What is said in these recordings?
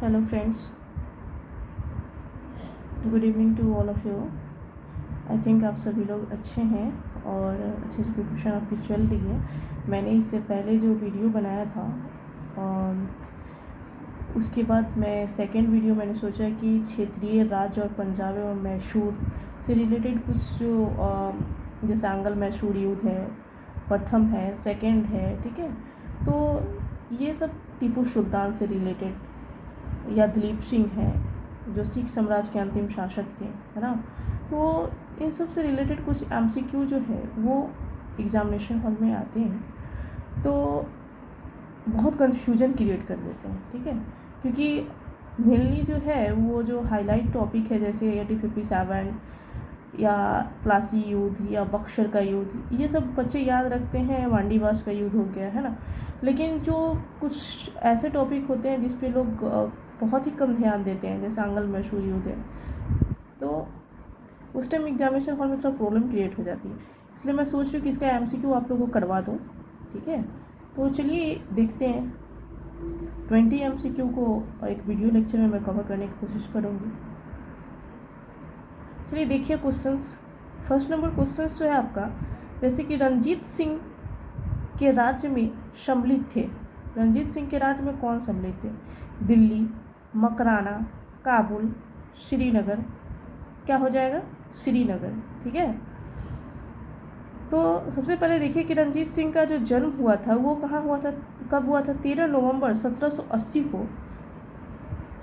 Hello friends, good evening to all of you. I think आप सभी लोग अच्छे हैं और अच्छे से प्रिपरेशन आपकी चल रही है। मैंने इससे पहले जो वीडियो बनाया था उसके बाद मैं सेकंड वीडियो मैंने सोचा कि क्षेत्रीय राज्य और पंजाब एवं मैसूर से रिलेटेड कुछ जो जैसे आंगल मैसूर युद्ध है, प्रथम है, सेकंड है, ठीक है। तो ये सब टीपू सुल्तान से रिलेटेड या दलीप सिंह हैं जो सिख साम्राज्य के अंतिम शासक थे, है ना। तो इन सब से रिलेटेड कुछ एमसीक्यू जो है वो एग्ज़ामिनेशन हॉल में आते हैं तो बहुत कन्फ्यूजन क्रिएट कर देते हैं, ठीक है। क्योंकि मेनली जो है वो जो हाईलाइट टॉपिक है जैसे 1857 या प्लासी युद्ध या बक्सर का युद्ध, ये सब बच्चे याद रखते हैं। वांडीवास का युद्ध हो गया, है ना। लेकिन जो कुछ ऐसे टॉपिक होते हैं जिस पे लोग बहुत ही कम ध्यान देते हैं, जैसे आंगल मैसूर युद्ध है, तो उस टाइम एग्जामिनेशन हॉल में थोड़ा प्रॉब्लम क्रिएट हो जाती है। इसलिए मैं सोच रही हूँ कि इसका एमसीक्यू आप लोगों को करवा दूँ, ठीक है। तो चलिए देखते हैं। 20 एमसीक्यू को एक वीडियो लेक्चर में मैं कवर करने की कोशिश करूँगी। चलिए देखिए क्वेश्चंस। फर्स्ट नंबर क्वेश्चंस जो है आपका, जैसे कि रंजीत सिंह के राज्य में सम्मिलित थे। रंजीत सिंह के राज्य में कौन सम्मिलित थे? दिल्ली, मकराना, काबुल, श्रीनगर। क्या हो जाएगा? श्रीनगर, ठीक है। तो सबसे पहले देखिए कि रंजीत सिंह का जो जन्म हुआ था वो कहाँ हुआ था, कब हुआ था? 13 नवंबर 1780 को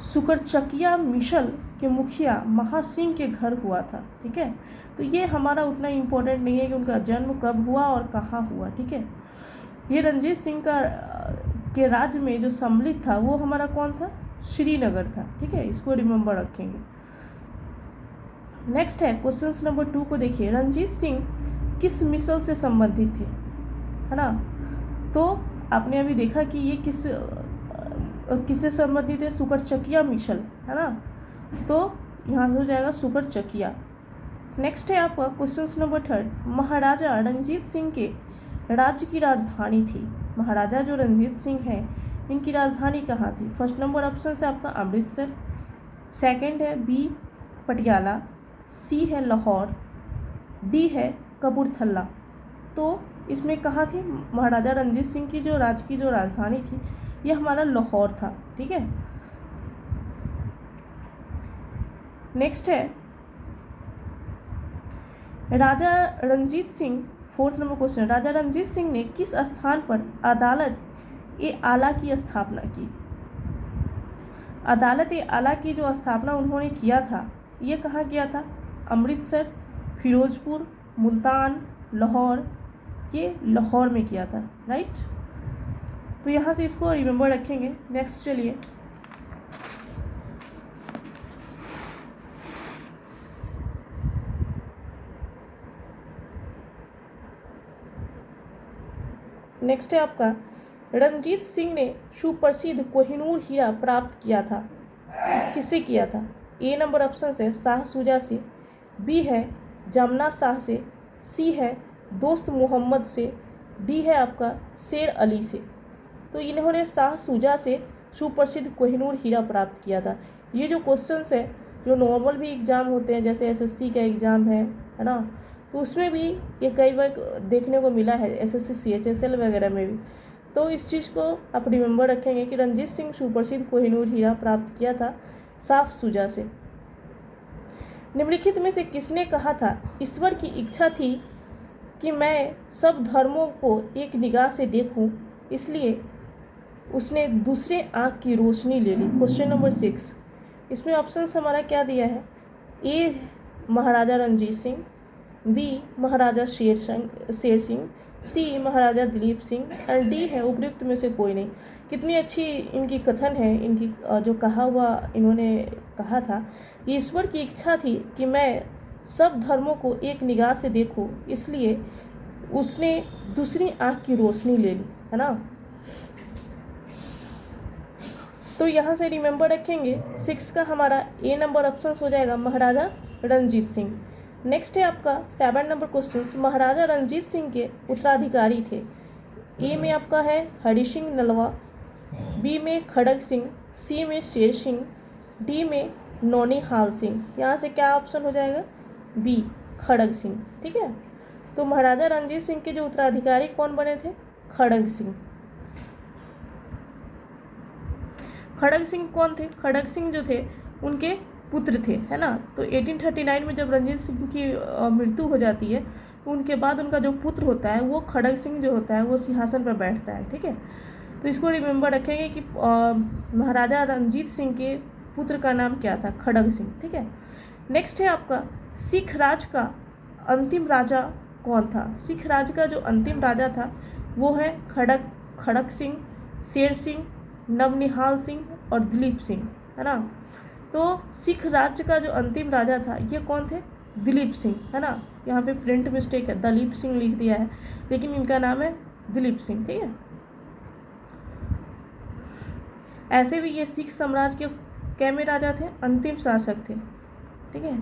सुकरचकिया मिशल के मुखिया महासिंह के घर हुआ था, ठीक है। तो ये हमारा उतना इम्पोर्टेंट नहीं है कि उनका जन्म कब हुआ और कहाँ हुआ, ठीक है। ये रंजीत सिंह के राज्य में जो सम्मिलित था वो हमारा कौन था? श्रीनगर था, ठीक है। इसको रिमेंबर रखेंगे। नेक्स्ट है क्वेश्चन नंबर 2 को देखिए। रंजीत सिंह किस मिसल से संबंधित थे, है ना। तो आपने अभी देखा कि ये किससे संबंधित है? सुकरचकिया मिशल, है ना। तो यहाँ से हो जाएगा सुकरचकिया। नेक्स्ट है आपका क्वेश्चन नंबर 3। महाराजा रंजीत सिंह के राज्य की राजधानी थी। महाराजा जो रंजीत सिंह हैं इनकी राजधानी कहाँ थी? फर्स्ट नंबर ऑप्शन है आपका अमृतसर, सेकंड है बी पटियाला, सी है लाहौर, डी है कपूरथला। तो इसमें कहाँ थी महाराजा रंजीत सिंह की जो राज्य की जो राजधानी थी? ये हमारा लाहौर था, ठीक है। नेक्स्ट है Raja Ranjit Singh, fourth number question. Raja Ranjit Singh ने किस स्थान पर अदालत ए आला की स्थापना की? अदालत ए आला की जो स्थापना उन्होंने किया था ये कहाँ किया था? अमृतसर, फिरोजपुर, मुल्तान, लाहौर। ये लाहौर में किया था, राइट। तो यहाँ से इसको रिमेंबर रखेंगे। नेक्स्ट चलिए। नेक्स्ट है आपका, रंजीत सिंह ने सुप्रसिद्ध कोहिनूर हीरा प्राप्त किया था। किससे किया था? ए नंबर ऑप्शन है शाह शुजा से, बी है जमना शाह से, सी है दोस्त मोहम्मद से, डी है आपका शेर अली से। तो इन्होंने शाह शुजा से सुप्रसिद्ध कोहिनूर हीरा प्राप्त किया था। ये जो क्वेश्चंस है जो नॉर्मल भी एग्ज़ाम होते हैं जैसे एसएससी का एग्ज़ाम है ना, तो उसमें भी ये कई बार देखने को मिला है, एसएससी सीएचएसएल वगैरह में भी। तो इस चीज़ को आप रिमेंबर रखेंगे कि रंजीत सिंह सुप्रसिद्ध कोहिनूर हीरा प्राप्त किया था शाह शुजा से। निम्नलिखित में से किसने कहा था ईश्वर की इच्छा थी कि मैं सब धर्मों को एक निगाह से देखूं, इसलिए उसने दूसरे आँख की रोशनी ले ली। Question number 6। इसमें ऑप्शंस हमारा क्या दिया है? ए महाराजा रंजीत सिंह, बी महाराजा शेर सिंह, सी महाराजा दलीप सिंह, और डी है उपयुक्त में से कोई नहीं। कितनी अच्छी इनकी कथन है, इनकी जो कहा हुआ इन्होंने कहा था कि ईश्वर की इच्छा थी कि मैं सब धर्मों को एक निगाह से देखूं, इसलिए उसने दूसरी आँख की रोशनी ले ली, है ना। तो यहाँ से रिमेंबर रखेंगे 6 का हमारा ए नंबर ऑप्शन हो जाएगा महाराजा रंजीत सिंह। नेक्स्ट है आपका 7 नंबर क्वेश्चन। महाराजा रंजीत सिंह के उत्तराधिकारी थे। ए में आपका है हरि सिंह नलवा, बी में खड़ग सिंह, सी में शेर सिंह, डी में नौनिहाल सिंह। यहाँ से क्या ऑप्शन हो जाएगा? बी खड़ग सिंह। ठीक है, तो महाराजा रणजीत सिंह के जो उत्तराधिकारी कौन बने थे? खड़ग सिंह। खड़ग सिंह कौन थे? खड़ग सिंह जो थे उनके पुत्र थे, है ना। तो 1839 में जब रणजीत सिंह की मृत्यु हो जाती है तो उनके बाद उनका जो पुत्र होता है वो खड़ग सिंह जो होता है वो सिंहासन पर बैठता है। ठीक है, तो इसको रिमेंबर रखेंगे कि महाराजा रणजीत सिंह के पुत्र का नाम क्या था? खड़ग सिंह। ठीक है, नेक्स्ट है आपका सिख राज का अंतिम राजा कौन था? सिख राज का जो अंतिम राजा था वो है खड़ग सिंह, शेर सिंह, नवनिहाल सिंह और दिलीप सिंह, है ना। तो सिख राज्य का जो अंतिम राजा था ये कौन थे? दिलीप सिंह, है ना। यहाँ पे प्रिंट मिस्टेक है, दलीप सिंह लिख दिया है, लेकिन इनका नाम है दिलीप सिंह। ठीक है, ऐसे भी ये सिख साम्राज्य के कैमे राजा थे? अंतिम शासक थे। ठीक है,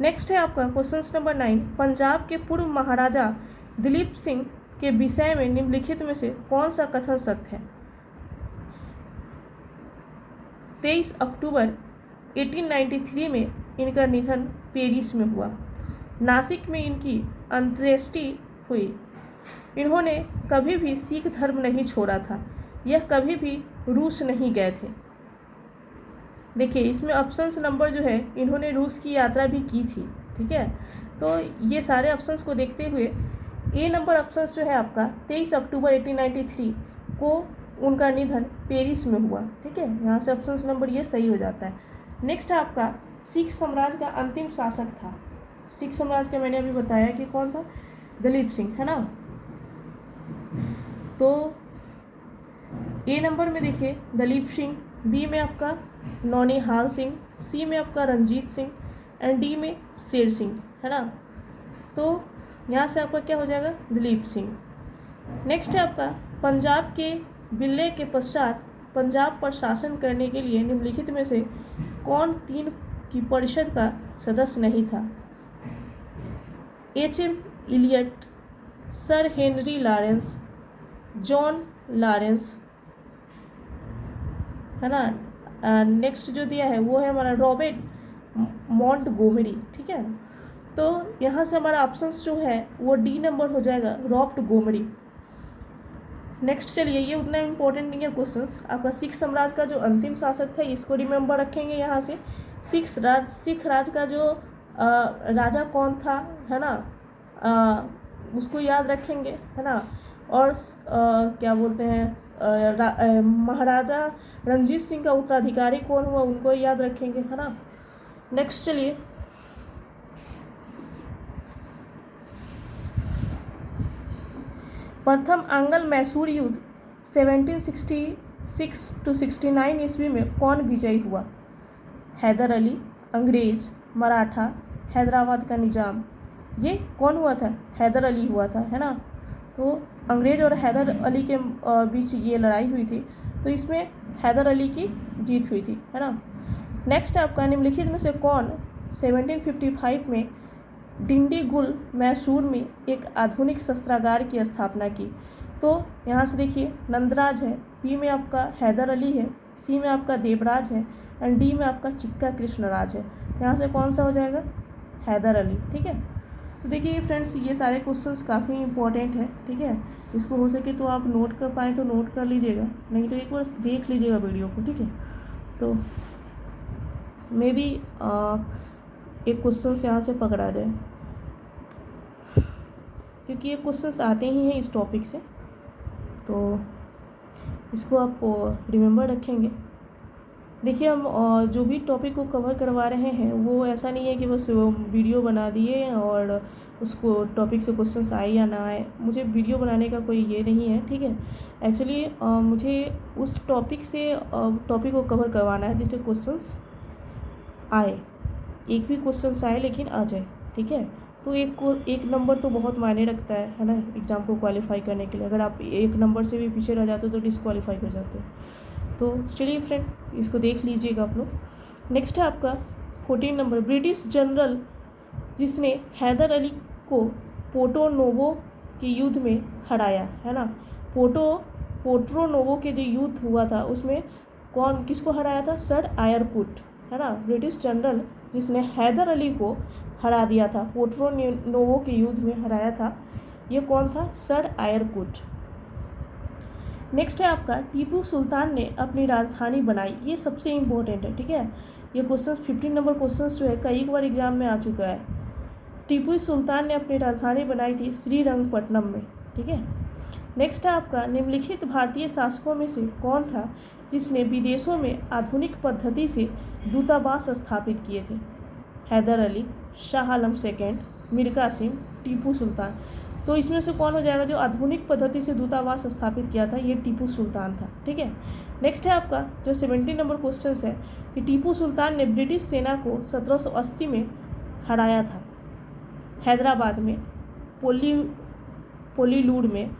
नेक्स्ट है आपका क्वेश्चन नंबर 9, पंजाब के पूर्व महाराजा दिलीप सिंह के विषय में निम्नलिखित में से कौन सा कथन सत्य है? 23 अक्टूबर 1893 में इनका निधन पेरिस में हुआ। नासिक में इनकी अंत्येष्टि हुई। इन्होंने कभी भी सिख धर्म नहीं छोड़ा था, यह कभी भी रूस नहीं गए थे। देखिए इसमें ऑप्शंस नंबर जो है, इन्होंने रूस की यात्रा भी की थी। ठीक है, तो ये सारे ऑप्शंस को देखते हुए ए नंबर ऑप्शंस जो है आपका 23 अक्टूबर 1893 को उनका निधन पेरिस में हुआ। ठीक है, यहाँ से ऑप्शंस नंबर ये सही हो जाता है। नेक्स्ट है आपका सिख साम्राज्य का अंतिम शासक था। सिख साम्राज्य का मैंने अभी बताया कि कौन था? दलीप सिंह, है ना। तो ए नंबर में देखिए दलीप सिंह, बी में आपका नौनिहाल सिंह, सी में आपका रंजीत सिंह एंड डी में शेर सिंह, है ना। तो यहाँ से आपका क्या हो जाएगा? दलीप सिंह। नेक्स्ट है आपका पंजाब के विलय के पश्चात पंजाब पर शासन करने के लिए निम्नलिखित में से कौन 3 की परिषद का सदस्य नहीं था? H M. Elliot, sir Henry Lawrence, John Lawrence, है ना। नेक्स्ट जो दिया है वो है हमारा रॉबर्ट मॉन्टगोमरी। ठीक है, तो यहाँ से हमारा ऑप्शंस जो है वो डी नंबर हो जाएगा, रॉबर्ट गोमरी। नेक्स्ट चलिए, ये उतना इम्पोर्टेंट नहीं है क्वेश्चंस। आपका सिख साम्राज्य का जो अंतिम शासक था इसको रिमेंबर रखेंगे यहाँ से। सिख राज का जो राजा कौन था, है ना, उसको याद रखेंगे, है ना। और क्या बोलते हैं, महाराजा रणजीत सिंह का उत्तराधिकारी कौन हुआ उनको याद रखेंगे, है ना। नेक्स्ट चलिए, प्रथम आंग्ल मैसूर युद्ध 1766 to 69 ईस्वी में कौन विजयी हुआ? हैदर अली, अंग्रेज, मराठा, हैदराबाद का निजाम। ये कौन हुआ था? हैदर अली हुआ था, है ना। तो अंग्रेज और हैदर अली के बीच ये लड़ाई हुई थी, तो इसमें हैदर अली की जीत हुई थी, है ना। नेक्स्ट आपका निम्नलिखित में से कौन 1755 में डिंडीगुल मैसूर में एक आधुनिक शस्त्रागार की स्थापना की? तो यहाँ से देखिए नंदराज है, बी में आपका हैदर अली है, सी में आपका देवराज है एंड डी में आपका चिक्का कृष्णराज है। यहाँ से कौन सा हो जाएगा? हैदर अली। ठीक है, तो देखिए फ्रेंड्स ये सारे क्वेश्चंस काफ़ी इंपॉर्टेंट है। ठीक है, इसको हो सके तो आप नोट कर पाएँ तो नोट कर लीजिएगा, नहीं तो एक बार देख लीजिएगा वीडियो को। ठीक है, तो मे बी एक क्वेश्चन यहाँ से पकड़ा जाए, क्योंकि ये क्वेश्चंस आते ही हैं इस टॉपिक से, तो इसको आप रिमेंबर रखेंगे। देखिए हम जो भी टॉपिक को कवर करवा रहे हैं वो ऐसा नहीं है कि बस वीडियो बना दिए और उसको टॉपिक से क्वेश्चंस आए या ना आए, मुझे वीडियो बनाने का कोई ये नहीं है। ठीक है, एक्चुअली मुझे उस टॉपिक से टॉपिक को कवर करवाना है जिससे क्वेश्चंस आए, एक भी क्वेश्चंस आए लेकिन आ जाए। ठीक है, तो एक नंबर तो बहुत मायने रखता है ना, एग्ज़ाम को क्वालिफाई करने के लिए। अगर आप एक नंबर से भी पीछे रह जाते हो तो डिसक्वालीफाई हो जाते हो। तो चलिए फ्रेंड इसको देख लीजिएगा आप लोग। नेक्स्ट है आपका 14 नंबर, ब्रिटिश जनरल जिसने हैदर अली को पोर्टो नोवो के युद्ध में हराया, है ना। पोर्टो नोवो के जो युद्ध हुआ था उसमें कौन किसको हराया था? सर आयरकुट, है ना, ब्रिटिश जनरल जिसने हैदर अली को हरा दिया था, पोर्टो नोवो के युद्ध में हराया था, ये कौन था? सर आयरकुट। नेक्स्ट है आपका टीपू सुल्तान ने अपनी राजधानी बनाई, ये सबसे इम्पोर्टेंट है, ठीक है। ये क्वेश्चंस 15 नंबर क्वेश्चंस जो है कई बार एग्जाम में आ चुका है। टीपू सुल्तान ने अपनी राजधानी बनाई थी श्रीरंगपट्टनम में, ठीक है। नेक्स्ट है आपका निम्नलिखित भारतीय शासकों में से कौन था जिसने विदेशों में आधुनिक पद्धति से दूतावास स्थापित किए थे? हैदर अली, शाह आलम सेकेंड, मीर कासिम, टीपू सुल्तान। तो इसमें से कौन हो जाएगा? जो आधुनिक पद्धति से दूतावास स्थापित किया था ये टीपू सुल्तान था, ठीक है। नेक्स्ट है आपका जो 17 नंबर क्वेश्चन है कि टीपू सुल्तान ने ब्रिटिश सेना को 1780 में हराया था हैदराबाद में, पोलीलूर में,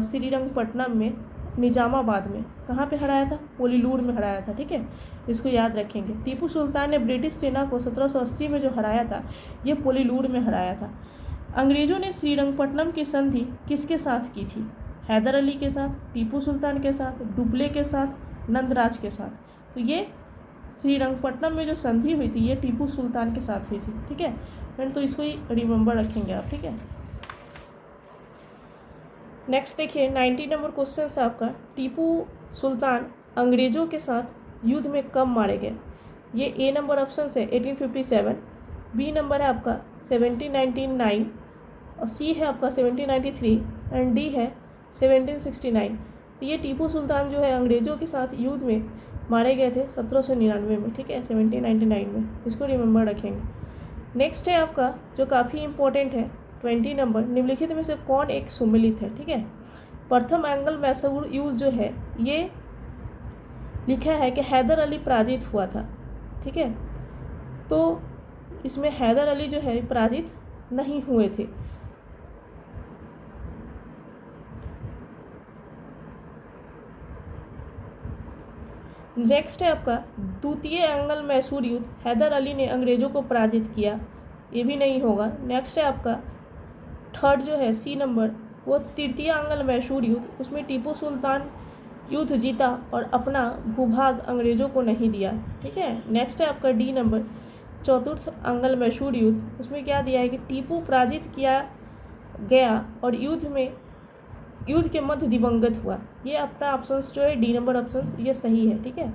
श्रीरंगपट्टनम में, निजामाबाद में। कहाँ पे हराया था? पोलीलूर में हराया था, ठीक है, इसको याद रखेंगे। टीपू सुल्तान ने ब्रिटिश सेना को 1780 में जो हराया था ये पोलीलूर में हराया था। अंग्रेज़ों ने श्रीरंगपट्टनम की संधि किसके साथ की थी? हैदर अली के साथ, टीपू सुल्तान के साथ, डुप्ले के साथ, नंदराज के साथ। तो ये श्रीरंगपट्टनम में जो संधि हुई थी ये टीपू सुल्तान के साथ हुई थी, ठीक है फ्रेंड। तो इसको ही रिमेंबर रखेंगे आप, ठीक है। नेक्स्ट देखिए 90 नंबर क्वेश्चन है आपका, टीपू सुल्तान अंग्रेज़ों के साथ युद्ध में कब मारे गए? ये ए नंबर ऑप्शन है 1857, बी नंबर है आपका 1799 और सी है आपका 1793 एंड डी है 1769। तो ये टीपू सुल्तान जो है अंग्रेज़ों के साथ युद्ध में मारे गए थे 1799 में, ठीक है, 1799 में, इसको रिमेंबर रखेंगे। नेक्स्ट है आपका जो काफ़ी इंपॉर्टेंट है 20 नंबर, निम्नलिखित में से कौन एक सुमेलित है? ठीक है, प्रथम एंग्लो मैसूर युद्ध जो है ये लिखा है कि हैदर अली पराजित हुआ था, ठीक है। तो इसमें हैदर अली जो है पराजित नहीं हुए थे। नेक्स्ट है आपका द्वितीय एंग्लो मैसूर युद्ध, हैदर अली ने अंग्रेज़ों को पराजित किया, ये भी नहीं होगा। नेक्स्ट है आपका थर्ड जो है सी नंबर, वो तृतीय एंग्लो मैसूर युद्ध, उसमें टीपू सुल्तान युद्ध जीता और अपना भूभाग अंग्रेज़ों को नहीं दिया, ठीक है। नेक्स्ट है आपका डी नंबर, चतुर्थ एंग्लो मैसूर युद्ध, उसमें क्या दिया है कि टीपू पराजित किया गया और युद्ध के मध्य दिवंगत हुआ। ये आपका ऑप्शंस जो है डी नंबर ऑप्शंस ये सही है, ठीक है।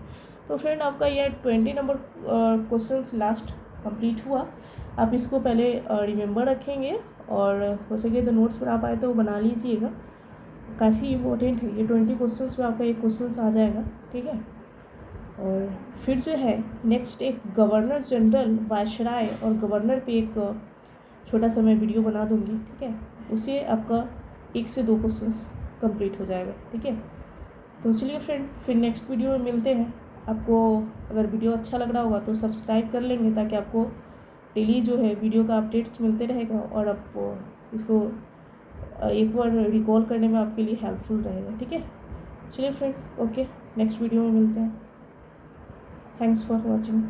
तो फ्रेंड आपका ये 20 नंबर क्वेश्चंस लास्ट कंप्लीट हुआ। आप इसको पहले रिमेंबर रखेंगे और हो सके तो नोट्स पर आप आए तो वो बना लीजिएगा, काफ़ी इम्पोर्टेंट है ये 20 क्वेश्चंस में आपका एक क्वेश्चन आ जाएगा, ठीक है। और फिर जो है नेक्स्ट एक गवर्नर जनरल, वायसराय और गवर्नर पे एक छोटा सा मैं वीडियो बना दूंगी, ठीक है, उससे आपका 1 से 2 क्वेश्चंस कंप्लीट हो जाएगा, ठीक है। तो चलिए फ्रेंड फिर नेक्स्ट वीडियो में मिलते हैं। आपको अगर वीडियो अच्छा लग रहा होगा तो सब्सक्राइब कर लेंगे ताकि आपको डेली जो है वीडियो का अपडेट्स मिलते रहेगा और आपको इसको एक बार रिकॉल करने में आपके लिए हेल्पफुल रहेगा, ठीक है। चलिए फ्रेंड, ओके, नेक्स्ट वीडियो में मिलते हैं। Thanks for watching.